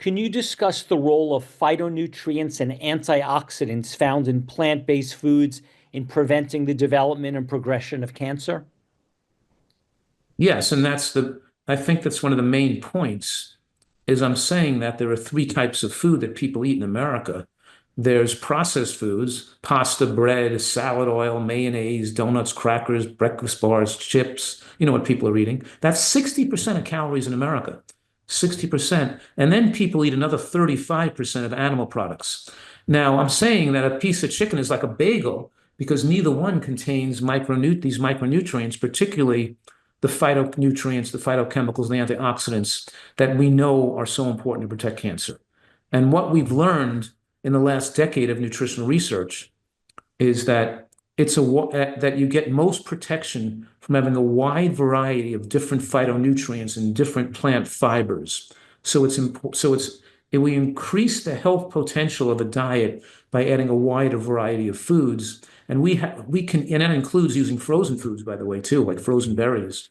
Can you discuss the role of phytonutrients and antioxidants found in plant-based foods in preventing the development and progression of cancer? Yes, and I think that's one of the main points is I'm saying that there are three types of food that people eat in America. There's processed foods, pasta, bread, salad oil, mayonnaise, donuts, crackers, breakfast bars, chips. You know what people are eating. That's 60% of calories in America. 60%. And then people eat another 35% of animal products. Now, I'm saying that a piece of chicken is like a bagel because neither one contains these micronutrients, particularly the phytonutrients, the phytochemicals, the antioxidants that we know are so important to protect cancer. And what we've learned in the last decade of nutritional research is that that you get most protection from having a wide variety of different phytonutrients and different plant fibers. So we increase the health potential of a diet by adding a wider variety of foods. And and that includes using frozen foods, by the way, too, like frozen berries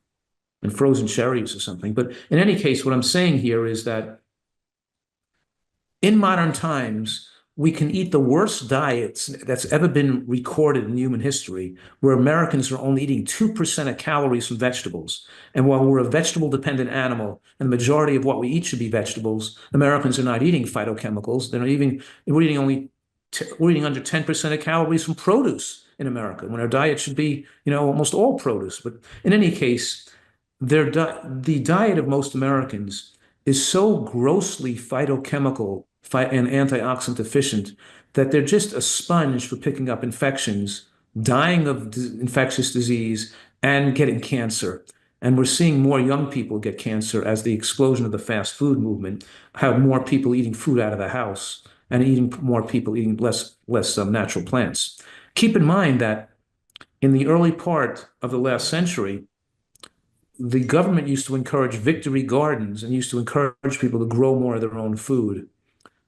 and frozen cherries or something. But in any case, what I'm saying here is that in modern times, we can eat the worst diets that's ever been recorded in human history, where Americans are only eating 2% of calories from vegetables. And while we're a vegetable dependent animal, and the majority of what we eat should be vegetables, Americans are not eating phytochemicals. We're eating under 10% of calories from produce in America, when our diet should be, almost all produce. But in any case, the diet of most Americans is so grossly phytochemical and antioxidant deficient that they're just a sponge for picking up infections, dying of infectious disease, and getting cancer. And we're seeing more young people get cancer as the explosion of the fast food movement have more people eating food out of the house and more people eating less natural plants. Keep in mind that in the early part of the last century, the government used to encourage victory gardens and used to encourage people to grow more of their own food,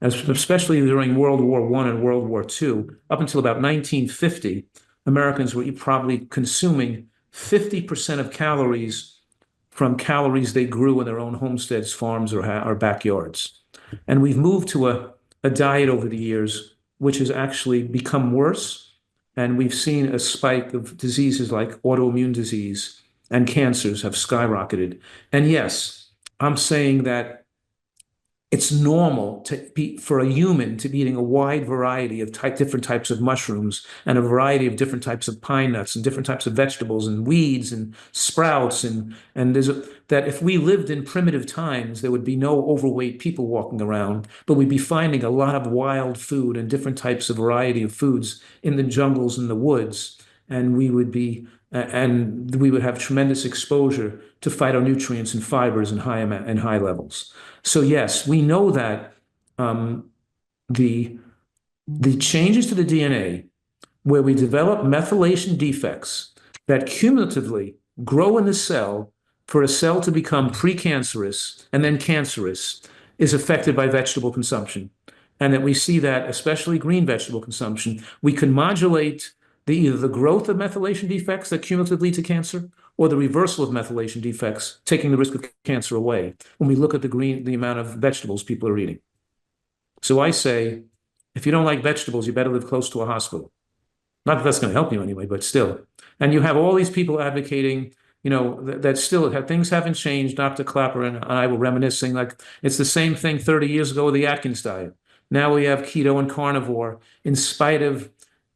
especially during World War I and World War II. Up until about 1950, Americans were probably consuming 50% of calories from calories they grew in their own homesteads, farms, or backyards. And we've moved to a diet over the years which has actually become worse. And we've seen a spike of diseases like autoimmune disease and cancers have skyrocketed. And yes, I'm saying that it's normal for a human to be eating a wide variety of different types of mushrooms and a variety of different types of pine nuts and different types of vegetables and weeds and sprouts and that if we lived in primitive times, there would be no overweight people walking around, but we'd be finding a lot of wild food and different types of variety of foods in the jungles and the woods, and we would have tremendous exposure to phytonutrients and fibers in high levels. So yes, we know that the changes to the DNA, where we develop methylation defects that cumulatively grow in the cell for a cell to become precancerous and then cancerous, is affected by vegetable consumption. And that we see that, especially green vegetable consumption, we can modulate either the growth of methylation defects that cumulatively lead to cancer, or the reversal of methylation defects, taking the risk of cancer away when we look at the amount of vegetables people are eating. So I say, if you don't like vegetables, you better live close to a hospital. Not that that's going to help you anyway, but still. And you have all these people advocating, that still things haven't changed. Dr. Clapper and I were reminiscing, like it's the same thing 30 years ago with the Atkins diet. Now we have keto and carnivore, in spite of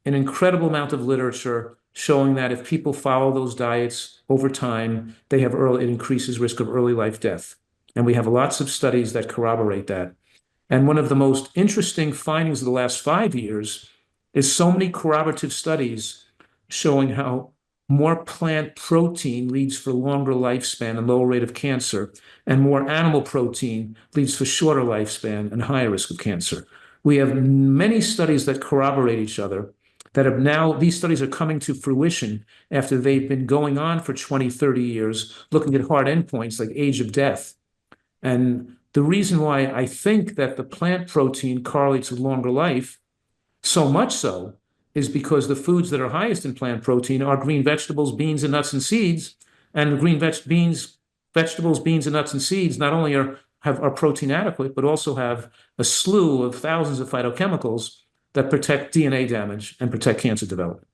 an incredible amount of literature showing that if people follow those diets over time, it increases risk of early life death. And we have lots of studies that corroborate that. And one of the most interesting findings of the last 5 years is so many corroborative studies showing how more plant protein leads for longer lifespan and lower rate of cancer, and more animal protein leads for shorter lifespan and higher risk of cancer. We have many studies that corroborate each other. These studies are coming to fruition after they've been going on for 20, 30 years, looking at hard endpoints like age of death. And the reason why I think that the plant protein correlates with longer life, so much so, is because the foods that are highest in plant protein are green vegetables, beans, and nuts and seeds. And vegetables, beans, and nuts and seeds not only are are protein adequate, but also have a slew of thousands of phytochemicals that protect DNA damage and protect cancer development.